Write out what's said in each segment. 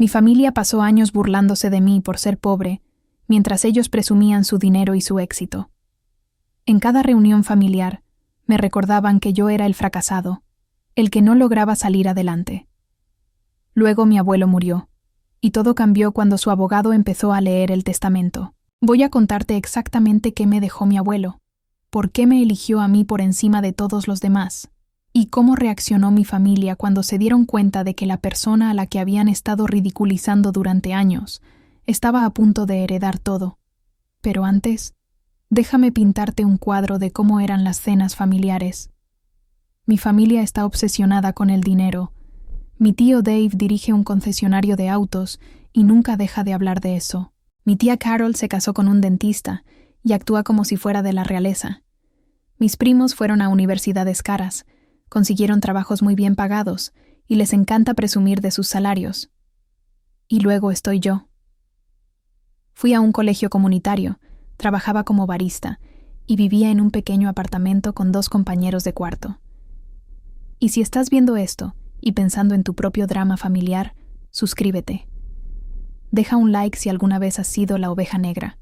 Mi familia pasó años burlándose de mí por ser pobre, mientras ellos presumían su dinero y su éxito. En cada reunión familiar, me recordaban que yo era el fracasado, el que no lograba salir adelante. Luego mi abuelo murió, y todo cambió cuando su abogado empezó a leer el testamento. Voy a contarte exactamente qué me dejó mi abuelo, por qué me eligió a mí por encima de todos los demás, y cómo reaccionó mi familia cuando se dieron cuenta de que la persona a la que habían estado ridiculizando durante años estaba a punto de heredar todo. Pero antes, déjame pintarte un cuadro de cómo eran las cenas familiares. Mi familia está obsesionada con el dinero. Mi tío Dave dirige un concesionario de autos y nunca deja de hablar de eso. Mi tía Carol se casó con un dentista y actúa como si fuera de la realeza. Mis primos fueron a universidades caras, consiguieron trabajos muy bien pagados y les encanta presumir de sus salarios. Y luego estoy yo. Fui a un colegio comunitario, trabajaba como barista y vivía en un pequeño apartamento con 2 compañeros de cuarto. Y si estás viendo esto y pensando en tu propio drama familiar, suscríbete. Deja un like si alguna vez has sido la oveja negra.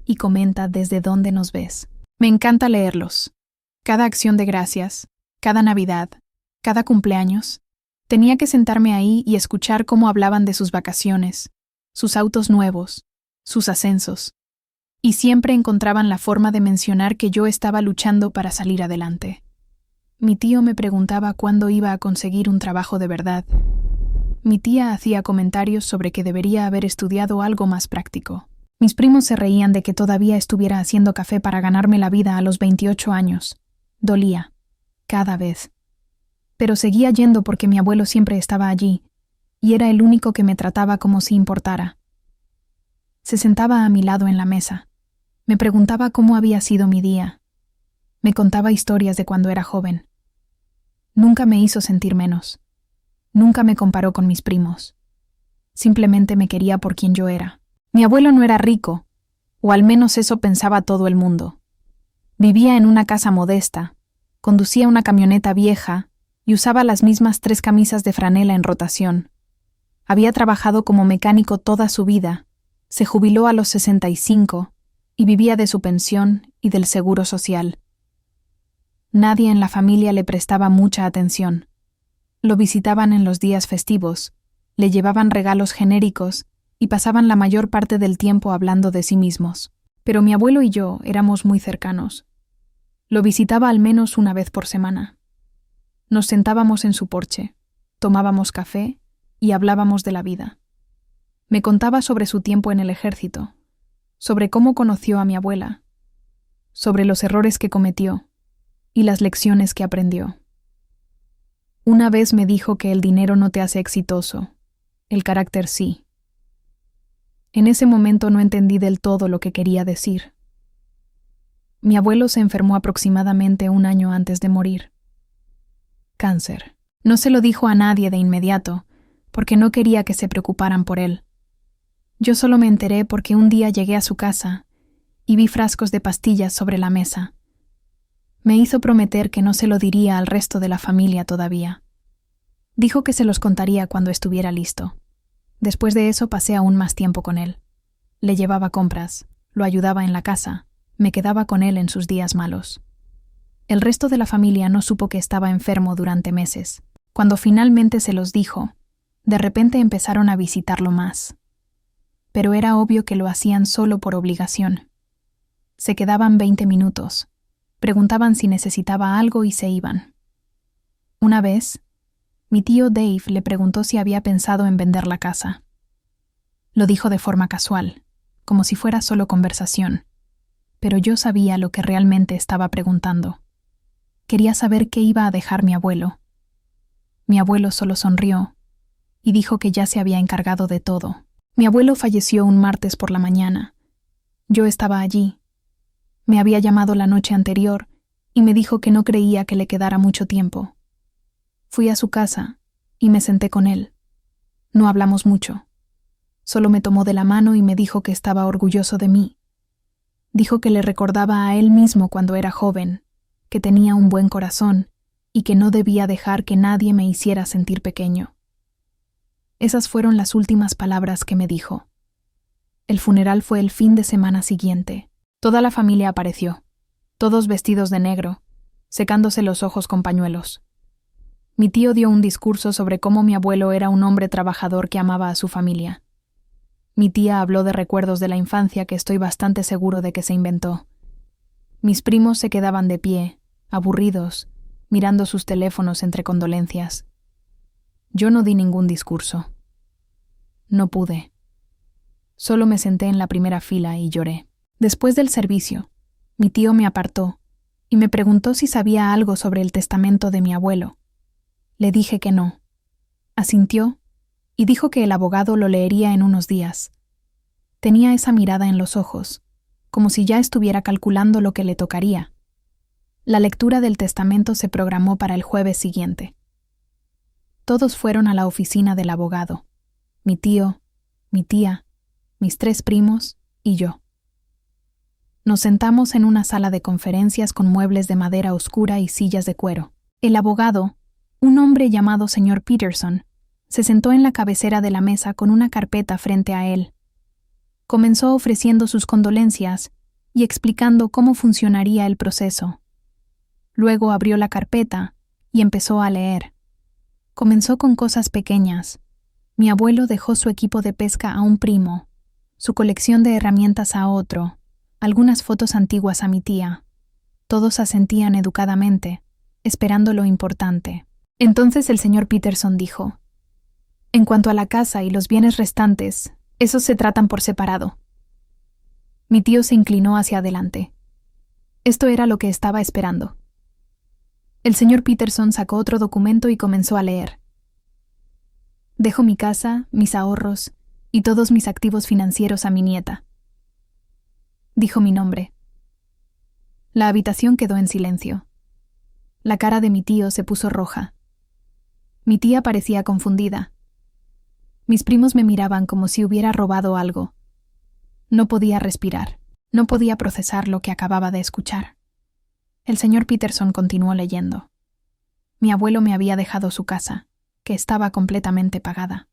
Y comenta desde dónde nos ves. Me encanta leerlos. Cada acción de gracias, cada Navidad, cada cumpleaños. Tenía que sentarme ahí y escuchar cómo hablaban de sus vacaciones, sus autos nuevos, sus ascensos. Y siempre encontraban la forma de mencionar que yo estaba luchando para salir adelante. Mi tío me preguntaba cuándo iba a conseguir un trabajo de verdad. Mi tía hacía comentarios sobre que debería haber estudiado algo más práctico. Mis primos se reían de que todavía estuviera haciendo café para ganarme la vida a los 28 años. Dolía, cada vez. Pero seguía yendo porque mi abuelo siempre estaba allí, y era el único que me trataba como si importara. Se sentaba a mi lado en la mesa. Me preguntaba cómo había sido mi día. Me contaba historias de cuando era joven. Nunca me hizo sentir menos. Nunca me comparó con mis primos. Simplemente me quería por quien yo era. Mi abuelo no era rico, o al menos eso pensaba todo el mundo. Vivía en una casa modesta, conducía una camioneta vieja y usaba las mismas 3 camisas de franela en rotación. Había trabajado como mecánico toda su vida, se jubiló a los 65 y vivía de su pensión y del seguro social. Nadie en la familia le prestaba mucha atención. Lo visitaban en los días festivos, le llevaban regalos genéricos y pasaban la mayor parte del tiempo hablando de sí mismos. Pero mi abuelo y yo éramos muy cercanos. Lo visitaba al menos una vez por semana. Nos sentábamos en su porche, tomábamos café y hablábamos de la vida. Me contaba sobre su tiempo en el ejército, sobre cómo conoció a mi abuela, sobre los errores que cometió y las lecciones que aprendió. Una vez me dijo que el dinero no te hace exitoso, el carácter sí. En ese momento no entendí del todo lo que quería decir. Mi abuelo se enfermó aproximadamente 1 año antes de morir. Cáncer. No se lo dijo a nadie de inmediato, porque no quería que se preocuparan por él. Yo solo me enteré porque un día llegué a su casa y vi frascos de pastillas sobre la mesa. Me hizo prometer que no se lo diría al resto de la familia todavía. Dijo que se los contaría cuando estuviera listo. Después de eso pasé aún más tiempo con él. Le llevaba compras, lo ayudaba en la casa, me quedaba con él en sus días malos. El resto de la familia no supo que estaba enfermo durante meses. Cuando finalmente se los dijo, de repente empezaron a visitarlo más. Pero era obvio que lo hacían solo por obligación. Se quedaban 20 minutos, preguntaban si necesitaba algo y se iban. Una vez, mi tío Dave le preguntó si había pensado en vender la casa. Lo dijo de forma casual, como si fuera solo conversación, pero yo sabía lo que realmente estaba preguntando. Quería saber qué iba a dejar mi abuelo. Mi abuelo solo sonrió y dijo que ya se había encargado de todo. Mi abuelo falleció un martes por la mañana. Yo estaba allí. Me había llamado la noche anterior y me dijo que no creía que le quedara mucho tiempo. Fui a su casa y me senté con él. No hablamos mucho. Solo me tomó de la mano y me dijo que estaba orgulloso de mí. Dijo que le recordaba a él mismo cuando era joven, que tenía un buen corazón y que no debía dejar que nadie me hiciera sentir pequeño. Esas fueron las últimas palabras que me dijo. El funeral fue el fin de semana siguiente. Toda la familia apareció, todos vestidos de negro, secándose los ojos con pañuelos. Mi tío dio un discurso sobre cómo mi abuelo era un hombre trabajador que amaba a su familia. Mi tía habló de recuerdos de la infancia que estoy bastante seguro de que se inventó. Mis primos se quedaban de pie, aburridos, mirando sus teléfonos entre condolencias. Yo no di ningún discurso. No pude. Solo me senté en la primera fila y lloré. Después del servicio, mi tío me apartó y me preguntó si sabía algo sobre el testamento de mi abuelo. Le dije que no. Asintió y dijo que el abogado lo leería en unos días. Tenía esa mirada en los ojos, como si ya estuviera calculando lo que le tocaría. La lectura del testamento se programó para el jueves siguiente. Todos fueron a la oficina del abogado. Mi tío, mi tía, mis 3 primos y yo. Nos sentamos en una sala de conferencias con muebles de madera oscura y sillas de cuero. El abogado, un hombre llamado señor Peterson, se sentó en la cabecera de la mesa con una carpeta frente a él. Comenzó ofreciendo sus condolencias y explicando cómo funcionaría el proceso. Luego abrió la carpeta y empezó a leer. Comenzó con cosas pequeñas. Mi abuelo dejó su equipo de pesca a un primo, su colección de herramientas a otro, algunas fotos antiguas a mi tía. Todos asentían educadamente, esperando lo importante. Entonces el señor Peterson dijo: en cuanto a la casa y los bienes restantes, esos se tratan por separado. Mi tío se inclinó hacia adelante. Esto era lo que estaba esperando. El señor Peterson sacó otro documento y comenzó a leer. Dejo mi casa, mis ahorros y todos mis activos financieros a mi nieta. Dijo mi nombre. La habitación quedó en silencio. La cara de mi tío se puso roja. Mi tía parecía confundida. Mis primos me miraban como si hubiera robado algo. No podía respirar. No podía procesar lo que acababa de escuchar. El señor Peterson continuó leyendo. Mi abuelo me había dejado su casa, que estaba completamente pagada.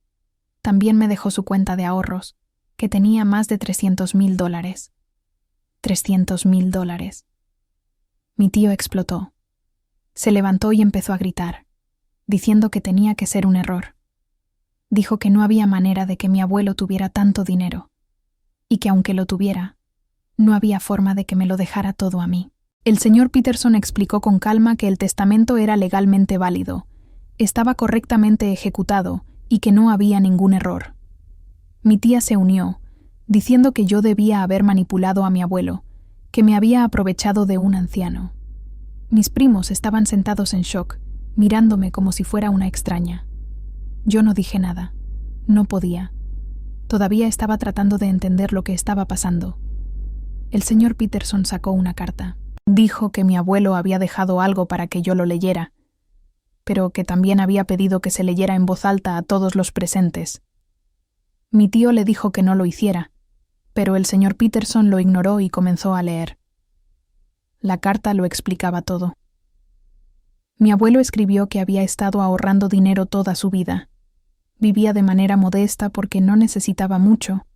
También me dejó su cuenta de ahorros, que tenía más de $300,000. $300,000. Mi tío explotó. Se levantó y empezó a gritar, diciendo que tenía que ser un error. Dijo que no había manera de que mi abuelo tuviera tanto dinero, y que aunque lo tuviera, no había forma de que me lo dejara todo a mí. El señor Peterson explicó con calma que el testamento era legalmente válido, estaba correctamente ejecutado y que no había ningún error. Mi tía se unió, diciendo que yo debía haber manipulado a mi abuelo, que me había aprovechado de un anciano. Mis primos estaban sentados en shock, mirándome como si fuera una extraña. Yo no dije nada. No podía. Todavía estaba tratando de entender lo que estaba pasando. El señor Peterson sacó una carta. Dijo que mi abuelo había dejado algo para que yo lo leyera, pero que también había pedido que se leyera en voz alta a todos los presentes. Mi tío le dijo que no lo hiciera, pero el señor Peterson lo ignoró y comenzó a leer. La carta lo explicaba todo. Mi abuelo escribió que había estado ahorrando dinero toda su vida. Vivía de manera modesta porque no necesitaba mucho,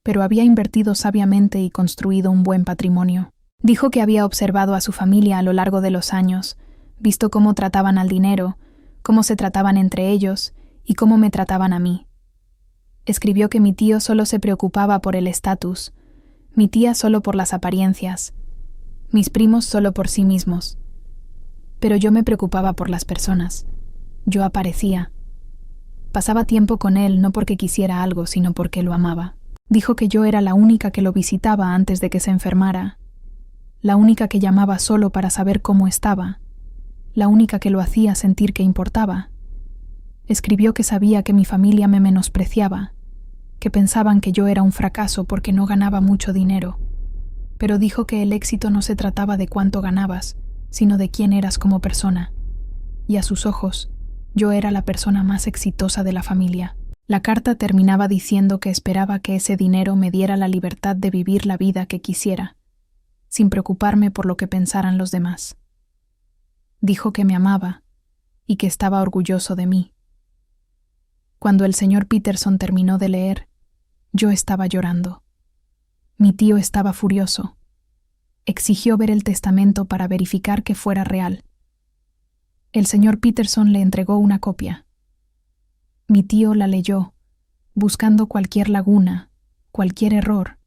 pero había invertido sabiamente y construido un buen patrimonio. Dijo que había observado a su familia a lo largo de los años, visto cómo trataban al dinero, cómo se trataban entre ellos y cómo me trataban a mí. Escribió que mi tío solo se preocupaba por el estatus, mi tía solo por las apariencias, mis primos solo por sí mismos. Pero yo me preocupaba por las personas. Yo aparecía. Pasaba tiempo con él no porque quisiera algo, sino porque lo amaba. Dijo que yo era la única que lo visitaba antes de que se enfermara, la única que llamaba solo para saber cómo estaba, la única que lo hacía sentir que importaba. Escribió que sabía que mi familia me menospreciaba, que pensaban que yo era un fracaso porque no ganaba mucho dinero, pero dijo que el éxito no se trataba de cuánto ganabas, sino de quién eras como persona, y a sus ojos, yo era la persona más exitosa de la familia. La carta terminaba diciendo que esperaba que ese dinero me diera la libertad de vivir la vida que quisiera, sin preocuparme por lo que pensaran los demás. Dijo que me amaba y que estaba orgulloso de mí. Cuando el señor Peterson terminó de leer, yo estaba llorando. Mi tío estaba furioso. Exigió ver el testamento para verificar que fuera real. El señor Peterson le entregó una copia. Mi tío la leyó, buscando cualquier laguna, cualquier error.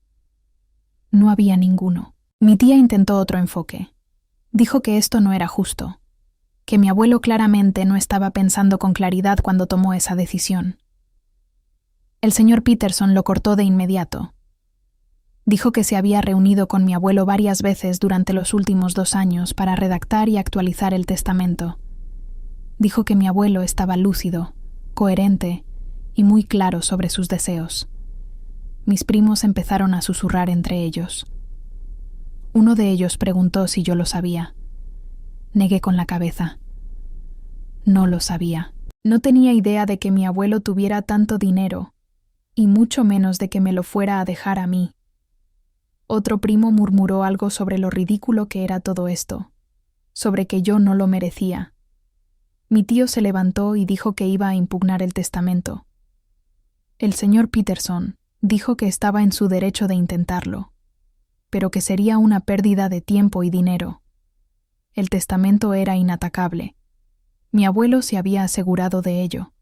No había ninguno. Mi tía intentó otro enfoque. Dijo que esto no era justo, que mi abuelo claramente no estaba pensando con claridad cuando tomó esa decisión. El señor Peterson lo cortó de inmediato. Dijo que se había reunido con mi abuelo varias veces durante los últimos 2 años para redactar y actualizar el testamento. Dijo que mi abuelo estaba lúcido, coherente y muy claro sobre sus deseos. Mis primos empezaron a susurrar entre ellos. Uno de ellos preguntó si yo lo sabía. Negué con la cabeza. No lo sabía. No tenía idea de que mi abuelo tuviera tanto dinero, y mucho menos de que me lo fuera a dejar a mí. Otro primo murmuró algo sobre lo ridículo que era todo esto, sobre que yo no lo merecía. Mi tío se levantó y dijo que iba a impugnar el testamento. El señor Peterson dijo que estaba en su derecho de intentarlo, pero que sería una pérdida de tiempo y dinero. El testamento era inatacable. Mi abuelo se había asegurado de ello.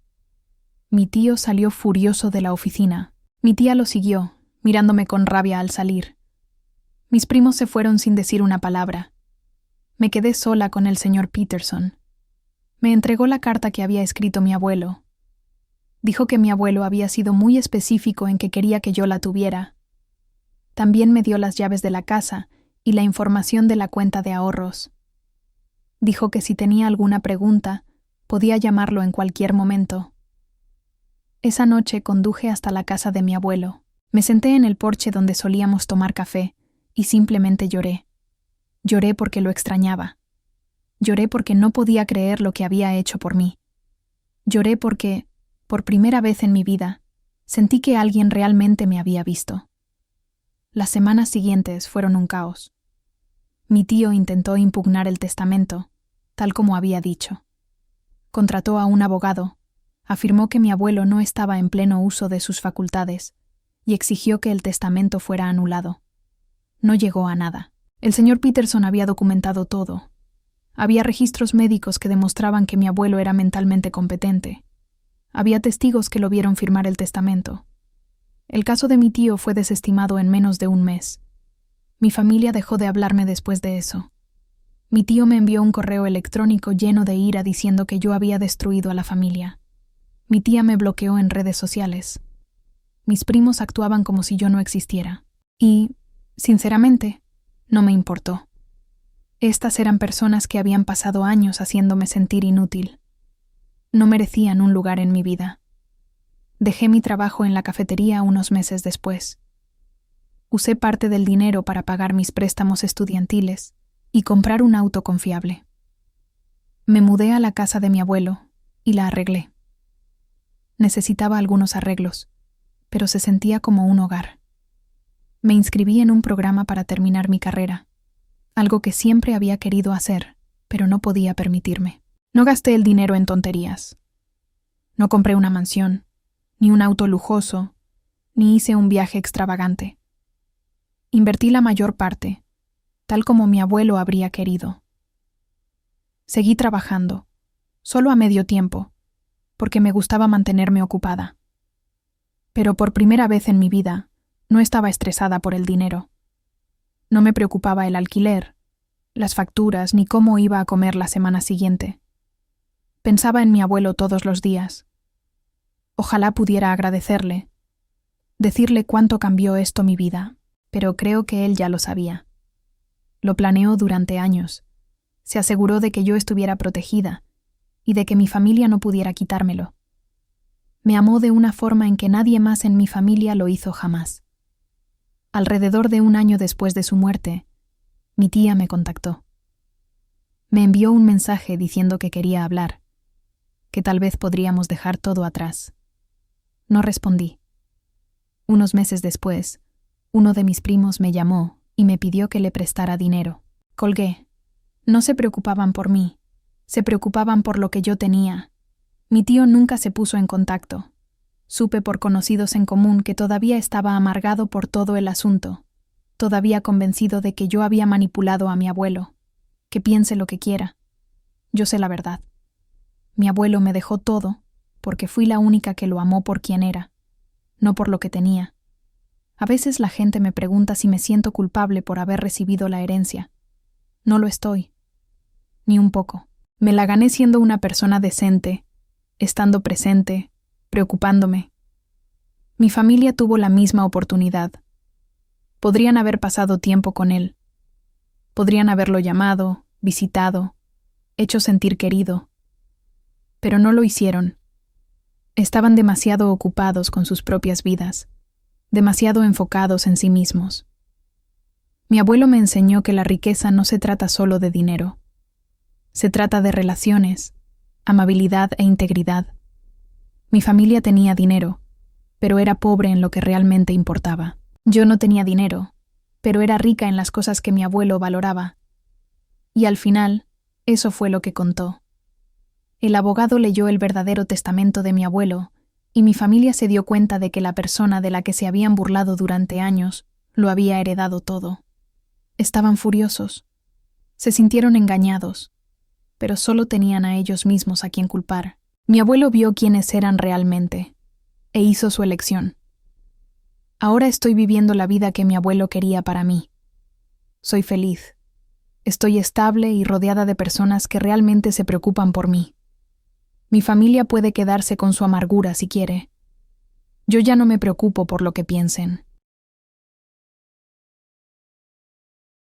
Mi tío salió furioso de la oficina. Mi tía lo siguió, mirándome con rabia al salir. Mis primos se fueron sin decir una palabra. Me quedé sola con el señor Peterson. Me entregó la carta que había escrito mi abuelo. Dijo que mi abuelo había sido muy específico en que quería que yo la tuviera. También me dio las llaves de la casa y la información de la cuenta de ahorros. Dijo que si tenía alguna pregunta, podía llamarlo en cualquier momento. Esa noche conduje hasta la casa de mi abuelo. Me senté en el porche donde solíamos tomar café y simplemente lloré. Lloré porque lo extrañaba. Lloré porque no podía creer lo que había hecho por mí. Lloré porque, por primera vez en mi vida, sentí que alguien realmente me había visto. Las semanas siguientes fueron un caos. Mi tío intentó impugnar el testamento, tal como había dicho. Contrató a un abogado, afirmó que mi abuelo no estaba en pleno uso de sus facultades y exigió que el testamento fuera anulado. No llegó a nada. El señor Peterson había documentado todo. Había registros médicos que demostraban que mi abuelo era mentalmente competente. Había testigos que lo vieron firmar el testamento. El caso de mi tío fue desestimado en menos de un mes. Mi familia dejó de hablarme después de eso. Mi tío me envió un correo electrónico lleno de ira diciendo que yo había destruido a la familia. Mi tía me bloqueó en redes sociales. Mis primos actuaban como si yo no existiera. Y, sinceramente, no me importó. Estas eran personas que habían pasado años haciéndome sentir inútil. No merecían un lugar en mi vida. Dejé mi trabajo en la cafetería unos meses después. Usé parte del dinero para pagar mis préstamos estudiantiles y comprar un auto confiable. Me mudé a la casa de mi abuelo y la arreglé. Necesitaba algunos arreglos, pero se sentía como un hogar. Me inscribí en un programa para terminar mi carrera, algo que siempre había querido hacer, pero no podía permitirme. No gasté el dinero en tonterías. No compré una mansión, ni un auto lujoso, ni hice un viaje extravagante. Invertí la mayor parte, tal como mi abuelo habría querido. Seguí trabajando, solo a medio tiempo, porque me gustaba mantenerme ocupada. Pero por primera vez en mi vida, no estaba estresada por el dinero. No me preocupaba el alquiler, las facturas ni cómo iba a comer la semana siguiente. Pensaba en mi abuelo todos los días. Ojalá pudiera agradecerle, decirle cuánto cambió esto mi vida, pero creo que él ya lo sabía. Lo planeó durante años. Se aseguró de que yo estuviera protegida y de que mi familia no pudiera quitármelo. Me amó de una forma en que nadie más en mi familia lo hizo jamás. Alrededor de un año después de su muerte, mi tía me contactó. Me envió un mensaje diciendo que quería hablar, que tal vez podríamos dejar todo atrás. No respondí. Unos meses después, uno de mis primos me llamó y me pidió que le prestara dinero. Colgué. No se preocupaban por mí, se preocupaban por lo que yo tenía. Mi tío nunca se puso en contacto, Supe por conocidos en común que todavía estaba amargado por todo el asunto, todavía convencido de que yo había manipulado a mi abuelo. Que piense lo que quiera. Yo sé la verdad. Mi abuelo me dejó todo porque fui la única que lo amó por quien era, no por lo que tenía. A veces la gente me pregunta si me siento culpable por haber recibido la herencia. No lo estoy. Ni un poco. Me la gané siendo una persona decente, estando presente, preocupándome. Mi familia tuvo la misma oportunidad. Podrían haber pasado tiempo con él. Podrían haberlo llamado, visitado, hecho sentir querido. Pero no lo hicieron. Estaban demasiado ocupados con sus propias vidas, demasiado enfocados en sí mismos. Mi abuelo me enseñó que la riqueza no se trata solo de dinero. Se trata de relaciones, amabilidad e integridad. Mi familia tenía dinero, pero era pobre en lo que realmente importaba. Yo no tenía dinero, pero era rica en las cosas que mi abuelo valoraba. Y al final, eso fue lo que contó. El abogado leyó el verdadero testamento de mi abuelo, y mi familia se dio cuenta de que la persona de la que se habían burlado durante años lo había heredado todo. Estaban furiosos. Se sintieron engañados, pero solo tenían a ellos mismos a quien culpar. Mi abuelo vio quiénes eran realmente, e hizo su elección. Ahora estoy viviendo la vida que mi abuelo quería para mí. Soy feliz. Estoy estable y rodeada de personas que realmente se preocupan por mí. Mi familia puede quedarse con su amargura si quiere. Yo ya no me preocupo por lo que piensen.